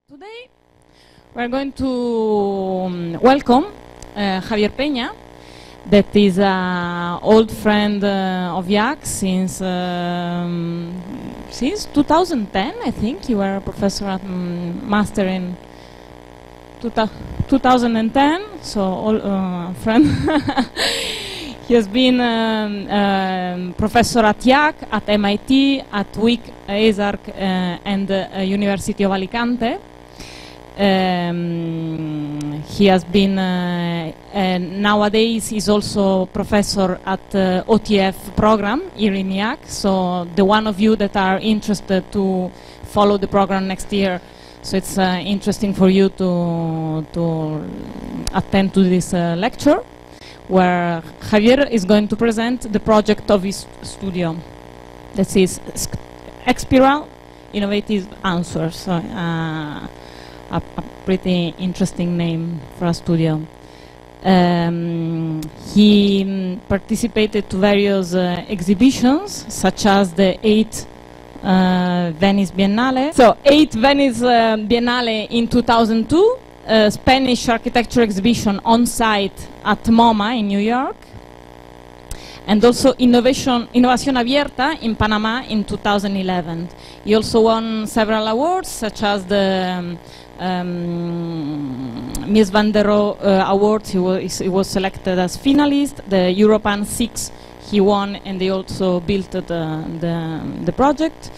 Today we're going to welcome Javier Peña, that is an old friend of IaaC since 2010, I think. You were a professor at master in 2010, so old friend. He has been professor at IaaC, at MIT, at UIC-Esarq and University of Alicante. He has been nowadays he's also professor at OTF program here in IaaC. So the one of you that are interested to follow the program next year, so it's interesting for you to attend to this lecture, where Javier is going to present the project of his studio. That is XPIRAL Innovative Answers. A pretty interesting name for a studio. He participated to various exhibitions, such as the AIT Venice Biennale. So, AIT Venice Biennale in 2002, Spanish architecture exhibition on site at MoMA in New York, and also Innovación Abierta in Panama in 2011. He also won several awards, such as the Mies Rohe Award. He was selected as finalist. The Europan 6 he won, and they also built the project.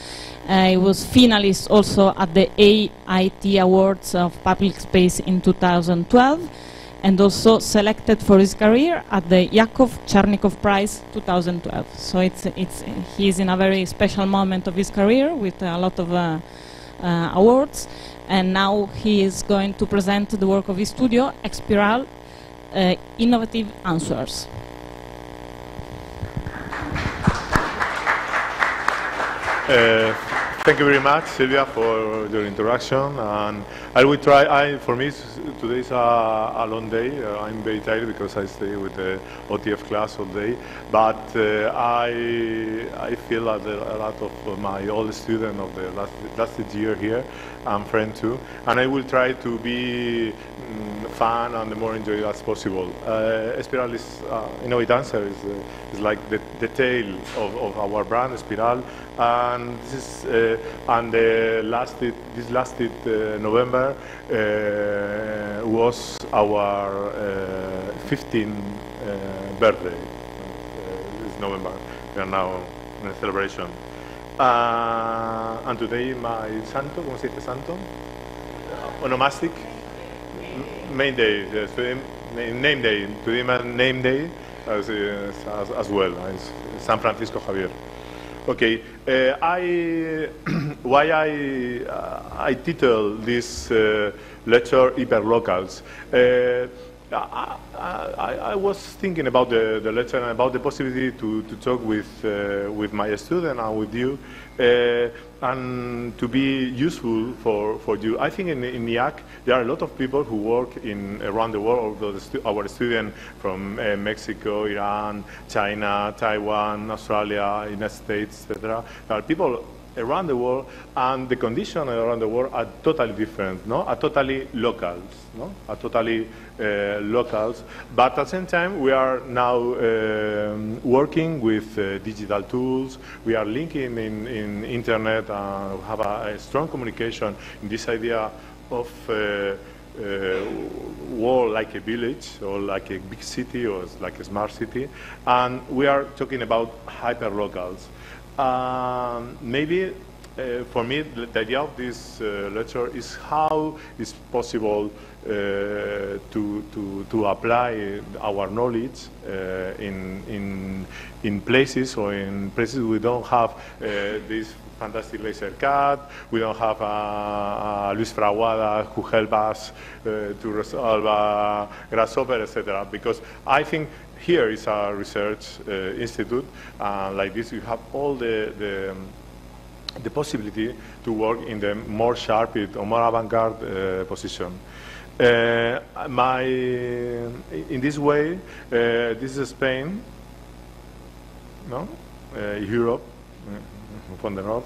He was finalist also at the AIT Awards of Public Space in 2012, and also selected for his career at the Iakov Chernikhov Prize 2012. So he's in a very special moment of his career with a lot of awards, and now he is going to present the work of his studio, XPIRAL Innovative Answers. Thank you very much, Silvia, for your introduction. And I will try. For me, today is a long day. I'm very tired because I stay with the OTF class all day. But I feel that a lot of my old students of the last year here, I'm friend too, and I will try to be fun and the more enjoyable as possible. XPIRAL is Innovative Answers is like the tail of our brand, XPIRAL, and this is this lasted November was our 15th birthday. This November, we are now in a celebration. And today my santo, ¿cómo se dice santo? Onomastic. Main day, yes, name day. Today my name day as well. It's San Francisco Javier. Okay, why I title this lecture Hyperlocals. I was thinking about the lecture and about the possibility to talk with my student and with you, and to be useful for you. I think in IaaC there are a lot of people who work around the world. Our students from Mexico, Iran, China, Taiwan, Australia, United States, etc. There are people around the world, and the conditions around the world are totally different, no? Are totally locals, no? Are totally locals. But at the same time, we are now working with digital tools. We are linking in internet and have a strong communication in this idea of world like a village, or like a big city, or like a smart city. And we are talking about hyperlocals. Maybe for me, the idea of this lecture is how it's possible to apply our knowledge in places, or in places we don't have this fantastic laser cut, we don't have a Luis Fraguada who help us to resolve a grasshopper, etc. Because I think here is a research institute, like this you have all the possibility to work in the more sharp or more avant-garde position. In this way, this is Spain, no? Europe, from the north,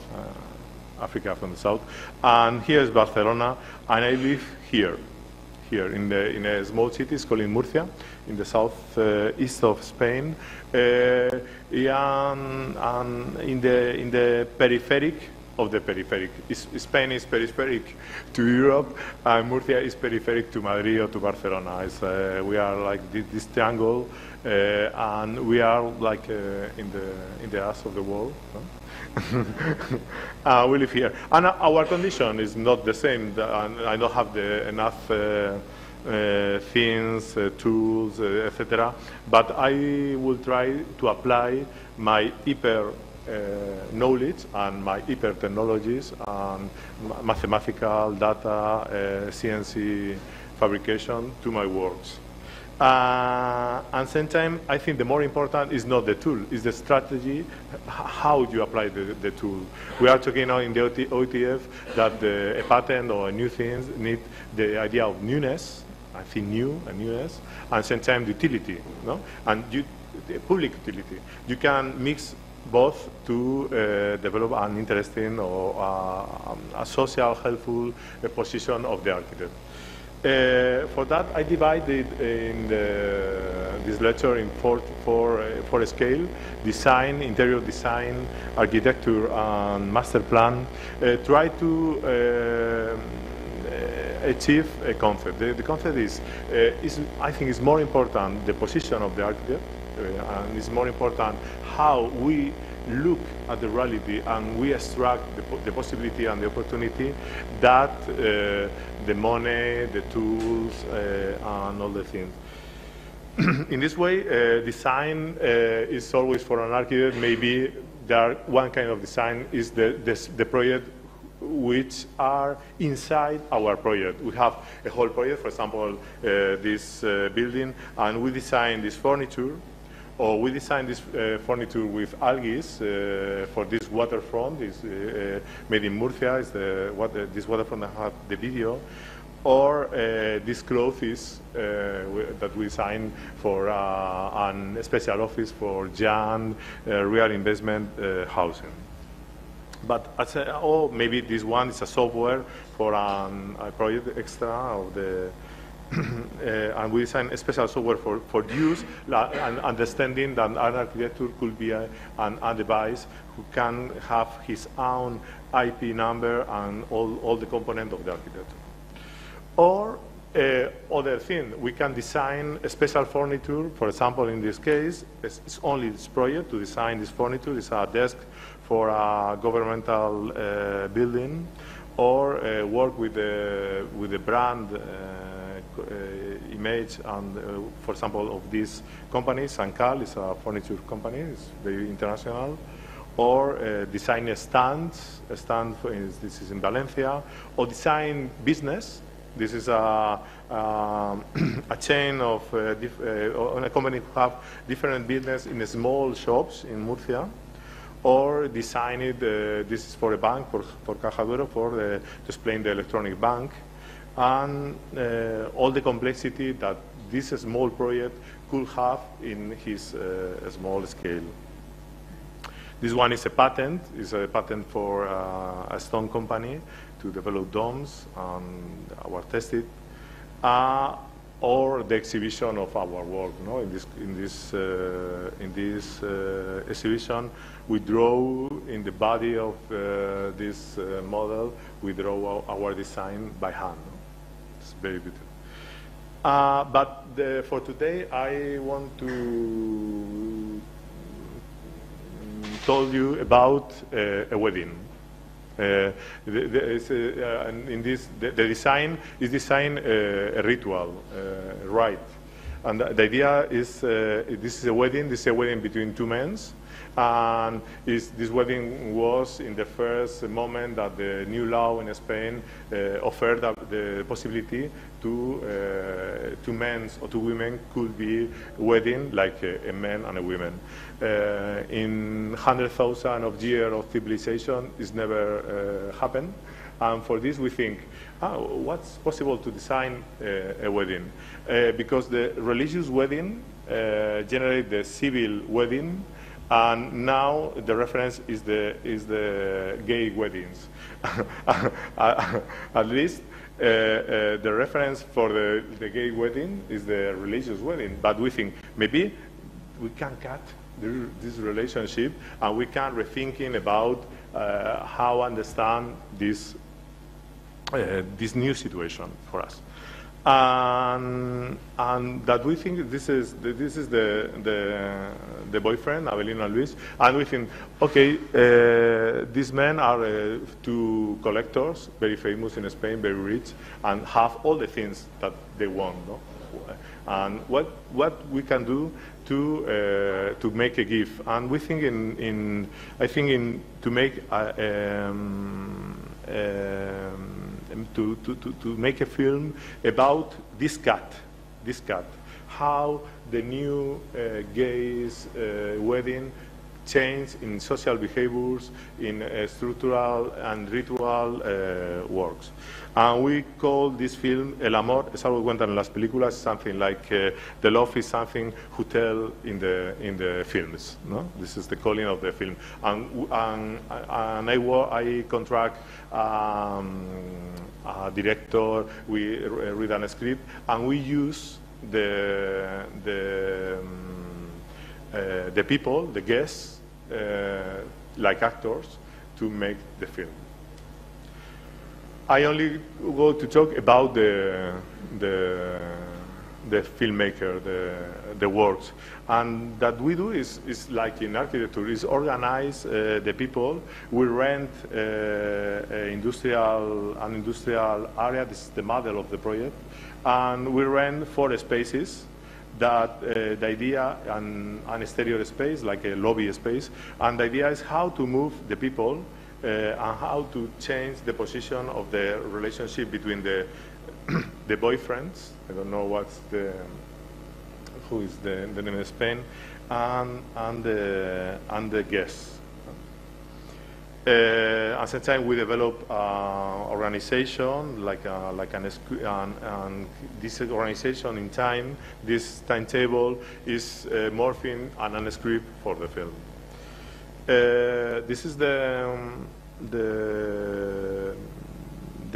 Africa from the south. And here is Barcelona, and I live here in a small city called Murcia, in the south east of Spain, and in the peripheric of the peripheric. Spain is peripheric to Europe, and Murcia is peripheric to Madrid or to Barcelona. We are like this triangle, and we are like in the ass of the world. No? We live here, and our condition is not the same. I don't have enough things, tools, etc. But I will try to apply my hyper knowledge and my hyper technologies and mathematical data, CNC fabrication to my works. And sometimes I think the more important is not the tool, is the strategy, how you apply the tool. We are talking now in the OTF that a patent or a new thing need the idea of newness, I think new and newness, and sometimes utility, no? And public utility. You can mix both to develop an interesting or a social, helpful position of the architect. For that, I divided in this lecture in four scale: design, interior design, architecture, and master plan. Try to achieve a concept. The concept is I think, is more important the position of the architect, and it's more important how we look at the reality and we extract the possibility and the opportunity that the money, the tools, and all the things. In this way, design is always for an architect. Maybe one kind of design is the project which are inside our project. We have a whole project, for example, this building, and we design this furniture, or we design this furniture with algae for this waterfront. Is made in Murcia. Is this waterfront that had the video, or this clothes that we design for a special office for Jan real investment housing. But or maybe this one is a software for a project extra of the. And we design a special software for use and understanding that an architecture could be a device who can have his own IP number and all the components of the architecture. Or other thing, we can design a special furniture. For example, in this case, it's only this project to design this furniture. It's a desk for a governmental building, or work with the brand image, and for example of this company, Sancal is a furniture company, it's very international, or design a stand this is in Valencia, or design business. This is a chain of a company who have different business in small shops in Murcia, or design it, this is for a bank, for Caja Duero, to explain the electronic bank, and all the complexity that this small project could have in his small scale. This one is a patent. It's a patent for a stone company to develop domes, and our tested, or the exhibition of our work. No? In this exhibition, we draw in the body of this model. We draw our design by hand. No? It's very beautiful. But for today, I want to tell you about a wedding. The design is a ritual, rite, and the idea is this is a wedding. This is a wedding between two men, and this wedding was in the first moment that the new law in Spain offered the possibility to men or to women could be wedding like a man and a woman. In 100,000 of years of civilization, it's never happened, and for this we think, what's possible to design a wedding? Because the religious wedding generate the civil wedding, And now the reference is the gay weddings. At least the reference for the gay wedding is the religious wedding. But we think maybe we can cut this relationship and we can rethinking about how understand this new situation for us. And that we think this is the boyfriend, Avelino and Luis, and we think, okay, these men are two collectors, very famous in Spain, very rich, and have all the things that they want, no? And what we can do to make a gift, and we think to make to make a film about this cat, how the new gays wedding change in social behaviors, in structural and ritual works. And we call this film El Amor es algo que cuentan en las películas, something like the love is something who tell in the films. No? This is the calling of the film. And I contract a director, we read a script, and we use the people, the guests, like actors, to make the film. I only go to talk about the filmmaker, the works, and that we do is like in architecture, is organize the people. We rent an industrial area. This is the model of the project, and we rent 4 spaces. That the idea and a stereo space, like a lobby space, and the idea is how to move the people and how to change the position of the relationship between the boyfriends. I don't know who is the name in Spain, and the guests. At the same time, we develop organization and this organization in time. This timetable is morphing and a script for the film. This is the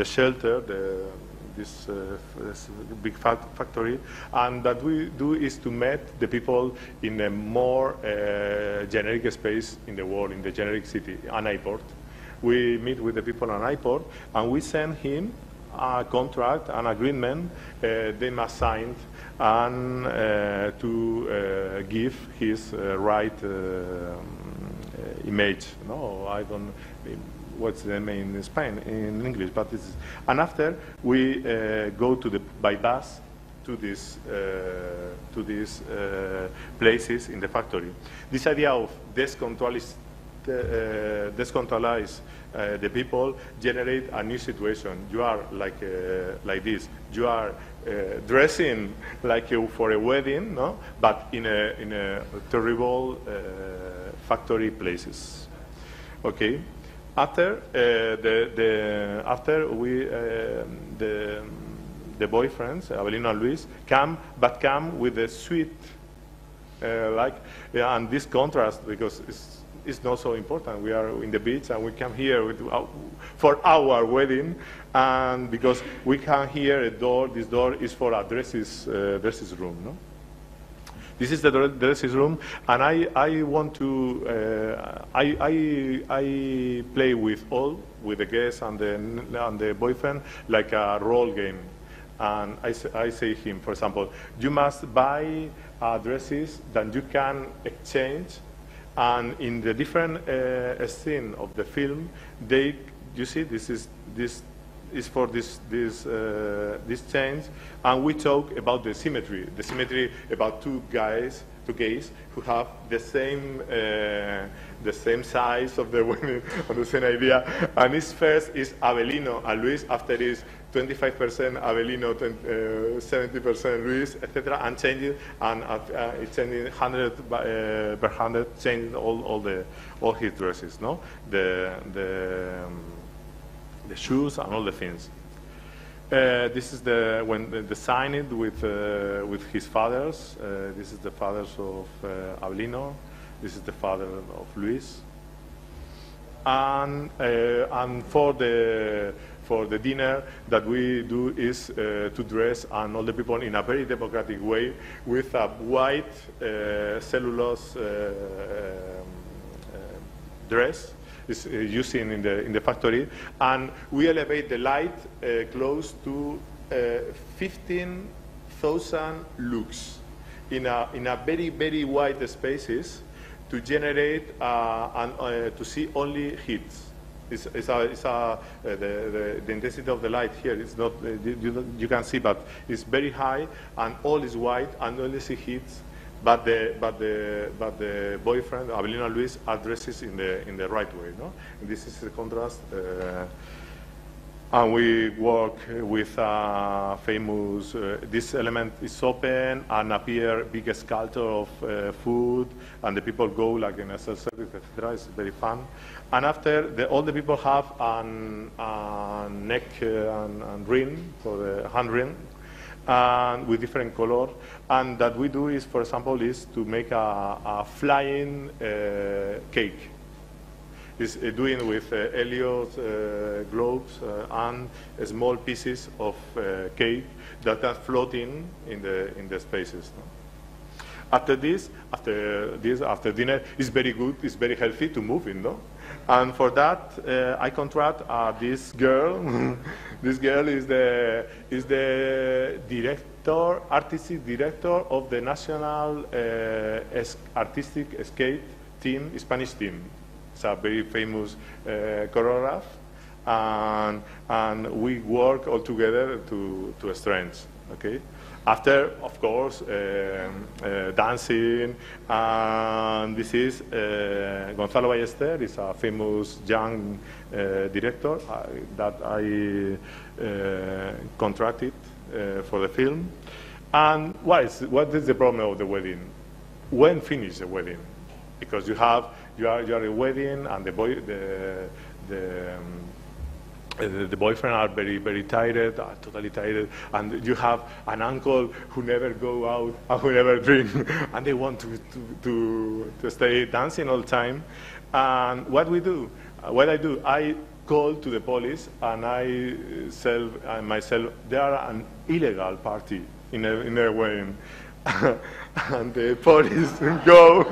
shelter, this big factory, and that we do is to meet the people in a more generic space in the world, in the generic city, an airport. We meet with the people on an airport, and we send him a contract, an agreement they must sign, and to give his right image. No, I don't. What's the name in Spain, in English, but this is, and after we go by bus to these places in the factory. This idea of decentralize the people generate a new situation. You are like this. You are dressing like for a wedding, no? But in a terrible factory places. Okay. After the boyfriends, Avelino and Luis, come with a sweet and this contrast, because it's not so important. We are in the beach and we come here for our wedding, and because we can hear a door. This door is for a dresses room, no? This is the dressing room, and I want to I play with the guests and the boyfriend like a role game, and I say him, for example, you must buy dresses that you can exchange, and in the different scene of the film, you see this is for this change, and we talk about the symmetry about two gays who have the same size of the women, or the same idea. And his first is Avelino and Luis, after is 25% Avelino, 70% Luis, etc. And changing, and it's changing 100 per 100, changing all his dresses, no? The shoes and all the things. This is when they signed it with his fathers. This is the fathers of Avelino, This is the father of Luis. And for the dinner that we do is to dress and all the people in a very democratic way with a white cellulose dress is using in the factory, and we elevate the light close to 15,000 lux in a very wide spaces to generate and to see only heat. The intensity of the light here is not you can see, but it's very high and all is white and only see heat. But the boyfriend Abelino Luis addresses in the right way, no? And this is the contrast. And we work with famous, this element is open and appear big sculpture of food, and the people go like in a self-service, etc. It's very fun. And after, all the people have a neck and ring, for the hand ring, and with different color. And that we do is, for example, is to make a flying cake. Is doing with Helios globes and small pieces of cake that are floating in the spaces. No? After dinner, it's very good. It's very healthy to move in, no? And for that, I contract this girl. This girl is the director, artistic director of the national artistic skate team, Spanish team. It's a very famous choreograph, and we work all together to strengths. Okay. After, of course, dancing, and this is Gonzalo Ballester, is a famous young director that I contracted for the film. And what is the problem of the wedding? When finish the wedding? Because you are a wedding, and the boyfriend are very tired, totally tired, and you have an uncle who never go out and who never drink, and they want to stay dancing all the time. And what we do? What I do? I call to the police, and I tell myself they are an illegal party in a wedding, and the police go.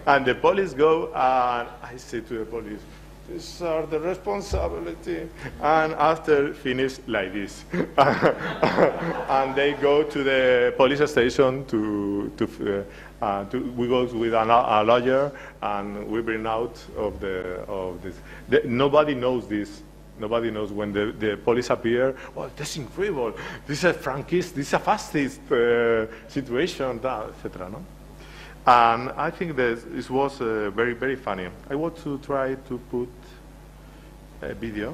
And the police go, and I say to the police, "These are the responsibility." And after finish like this, and they go to the police station we go with a lawyer, and we bring out of this. Nobody knows this. Nobody knows when the police appear. Oh, that's incredible! This is a Frankist. This is a fascist situation, etc. No. And I think this was very funny. I want to try to put a video.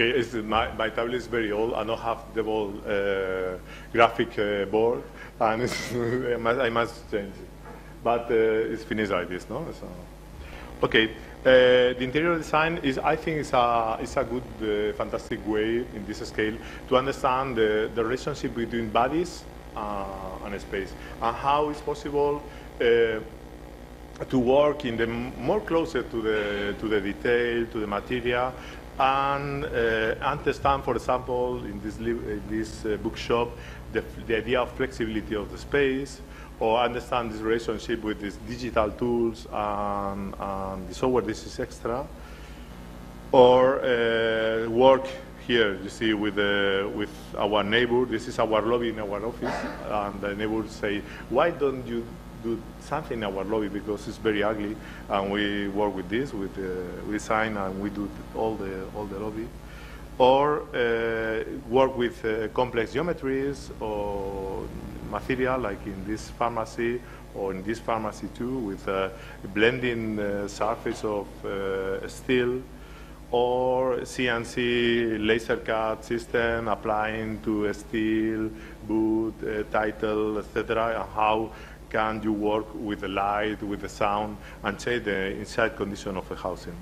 Okay, my tablet is very old. I don't have double graphic board, and I must change it. But it's finished like this, no? So, okay, the interior design is, I think, is a good, fantastic way in this scale to understand the relationship between bodies and space, and how it's possible to work in the more closer to the detail, to the materia, and understand, for example, in this bookshop, the idea of flexibility of the space, or understand this relationship with these digital tools and the software. This is extra, or work here. You see with our neighbor. This is our lobby in our office, and the neighbors say, "Why don't you do something in our lobby, because it's very ugly?" And we work with this, with design, and we do all the lobby. Or work with complex geometries or material, like in this pharmacy, or in this pharmacy too, with blending surface of steel, or CNC laser cut system applying to steel, wood, title, etc. And how can you work with the light, with the sound, and change the inside condition of the housing.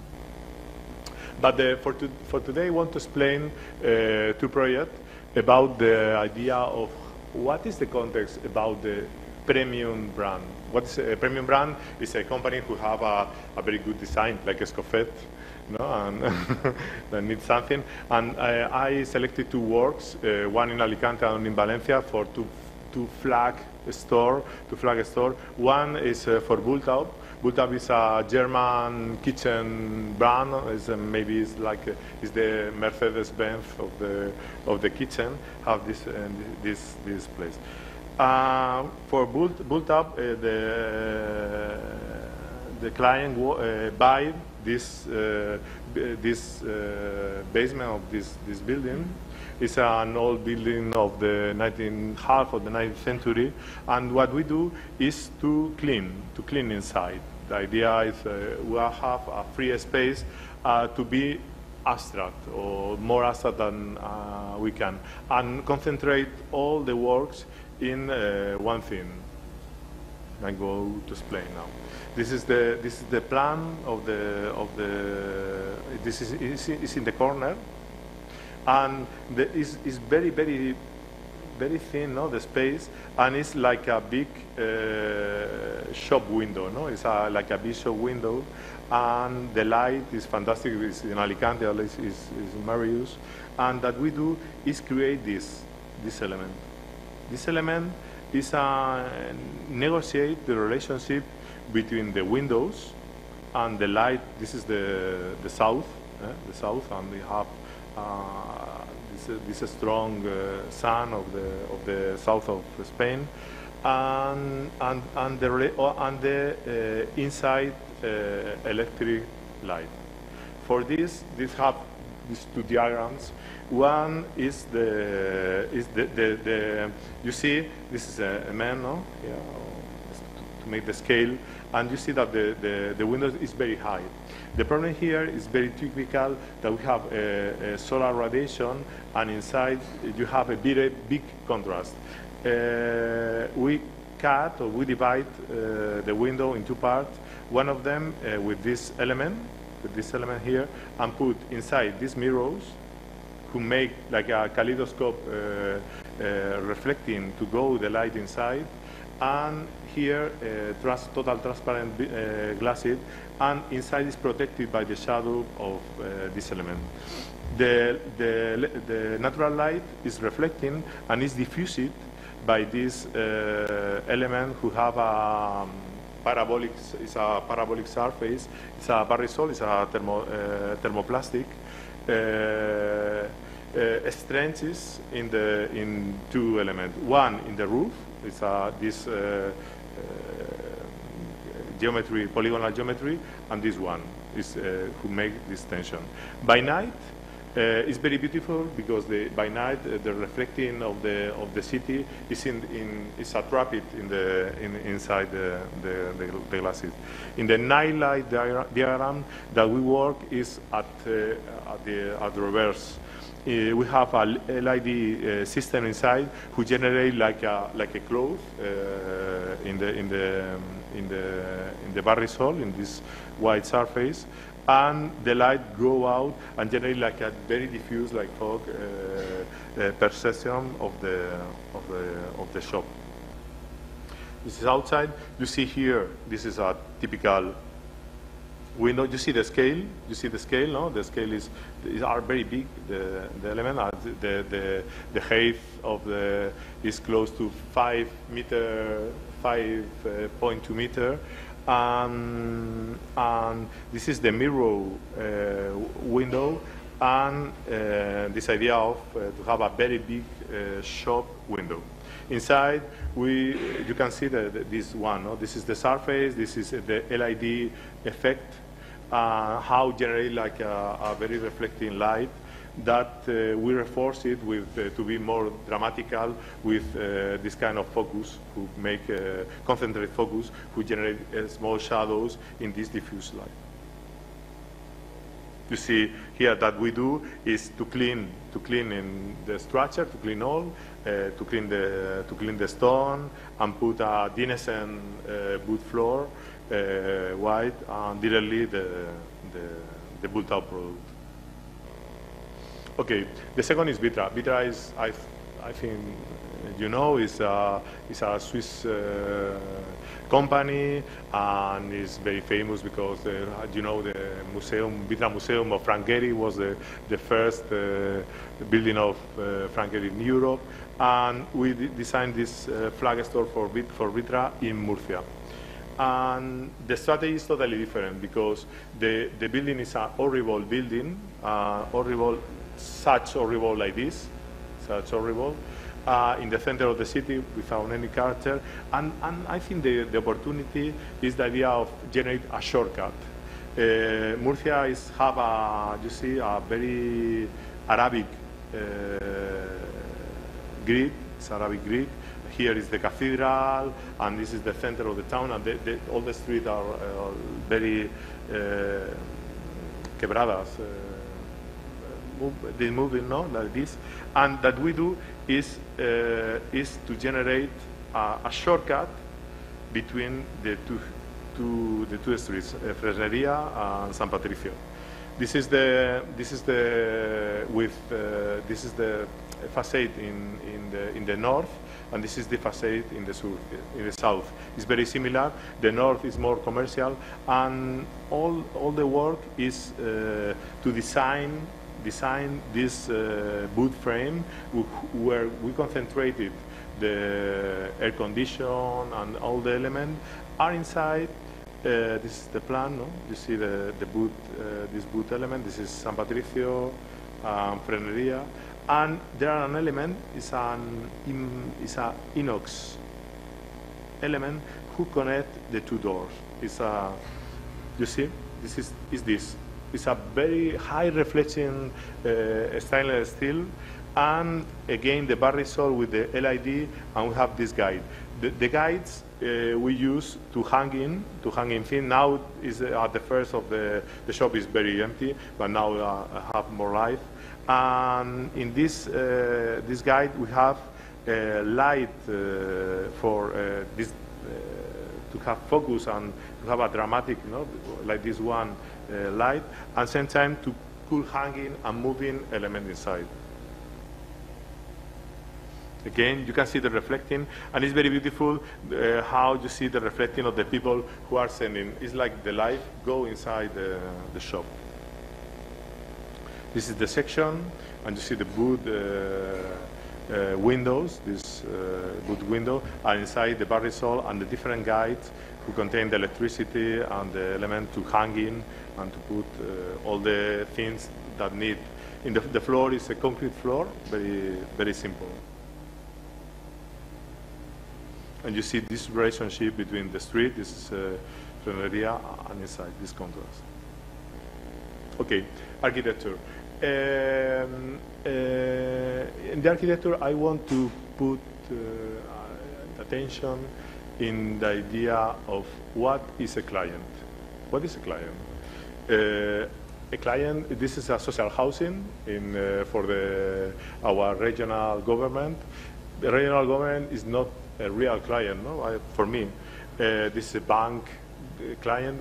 But for today, I want to explain two projects about the idea of what is the context about the premium brand. What is a premium brand? Is a company who have a very good design, like Escofet, you know, and that needs something. And I selected two works, one in Alicante and in Valencia, for two flag store. One is for Vlll. Vlll is a German kitchen brand. Maybe it's like it's the Mercedes-Benz of the kitchen. Have this place. For Vlll, the client buy this basement of this building. It's an old building of the half of the 19th century, and what we do is to clean inside. The idea is we have a free space to be abstract, or more abstract than we can, and concentrate all the works in one thing. I go to explain now. This is the plan of the. This is in the corner, and is very thin, no, the space, and it's like a big shop window, no? It's like a big shop window, and the light is fantastic. It's in Alicante, at least is marvelous, and that we do is create this element. This element is negotiate the relationship between the windows and the light. This is the south, and we have this strong sun of the south of Spain, and the inside electric light. For this have these two diagrams. One is the you see this is a man, no? Yeah, to make the scale, and you see that the window is very high. The problem here is very typical that we have a solar radiation, and inside you have a big contrast. We cut, or we divide the window in two parts. One of them with this element here, and put inside these mirrors, who make like a kaleidoscope reflecting to go the light inside, and here total transparent glasses, and inside is protected by the shadow of this element. The natural light is reflecting and is diffused by this element, who have a parabolic surface. It's a parasol. It's a thermoplastic. Strengths in two elements. One in the roof. It's this geometry, polygonal geometry, and this one is who make this tension. By night, it's very beautiful, because by night the reflecting of the city is trapped inside the glasses. In the night light diagram that we work is at the reverse. we have a LID system inside who generate like a cloth in the barrisol in this white surface, and the light go out and generate like a very diffuse, like fog perception of the shop. This is outside. You see here, this is a typical window. You see the scale. You see the scale, no? The scale are very big. The element, the height of is close to 5 meter, 5.2 meter. And this is the mirror window, and this idea of to have a very big shop window. Inside, you can see this one. No? This is the surface. This is the LID effect. How generate like a very reflecting light that we reinforce it with to be more dramatical with this kind of focus, who make concentrate focus, who generate small shadows in this diffuse light. You see here that we do is to clean in the structure, to clean all, to clean the stone, and put a denison wood floor, white, and directly the built out product. Okay, the second is Vitra. Vitra is, I think, you know, is a Swiss company, and is very famous because, you know, the Vitra Museum of Frank Gehry was the first building of Frank Gehry in Europe, and we designed this flag store for Vitra in Murcia. And the strategy is totally different because the building is a horrible building, such horrible like this, such horrible, in the center of the city without any character. And I think the opportunity is the idea of generate a shortcut. Murcia have you see, a very Arabic grid. It's Arabic grid. Here is the cathedral, and this is the center of the town, and all the streets are very quebradas. They moving, no, like this, and that we do is to generate a shortcut between the two streets, Fresneria and San Patricio. This is the facade in the north, and this is the facade in the south. It's very similar. The north is more commercial, and all the work is to design this wood frame where we concentrated the air condition and all the elements are inside. This is the plan, no? You see the boot, this boot element. This is San Patricio, Freneria, and there are an element. It's an inox element who connect the two doors. It's a, you see, this is this. It's a very high reflection stainless steel, and again the barrisol with the LID, and we have this guide. The guides we use to hang in thing. Now is at the first of the shop is very empty, but now have more light. And in this guide we have light for this to have focus and to have a dramatic, you know, like this one light, and same time to put hanging and moving element inside. Again, you can see the reflecting, and it's very beautiful how you see the reflecting of the people who are sending. It's like the light go inside the shop. This is the section, and you see the wood windows, this wood window, and inside the barrisol and the different guides who contain the electricity and the element to hang in and to put all the things that need. In the floor is a concrete floor, very simple. And you see this relationship between the street, this is Freneria, and inside this contrast. Okay, architecture. In the architecture, I want to put attention in the idea of what is a client. What is a client? a client, this is a social housing for our regional government. The regional government is not a real client, no? For me. This is a bank client.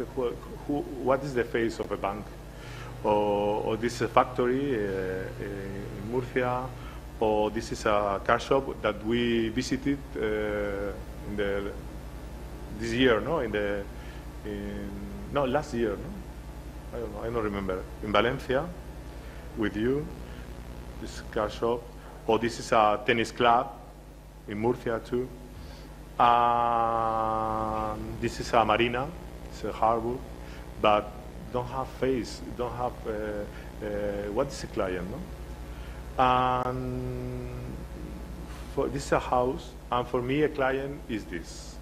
What is the face of a bank? Or this is a factory in Murcia, or this is a car shop that we visited this year, no? Last year, no? I don't know, I don't remember. In Valencia, with you, this car shop, or this is a tennis club in Murcia too. This is a marina, it's a harbor, but don't have face, don't have, what is a client, no? And this is a house, and for me a client is this.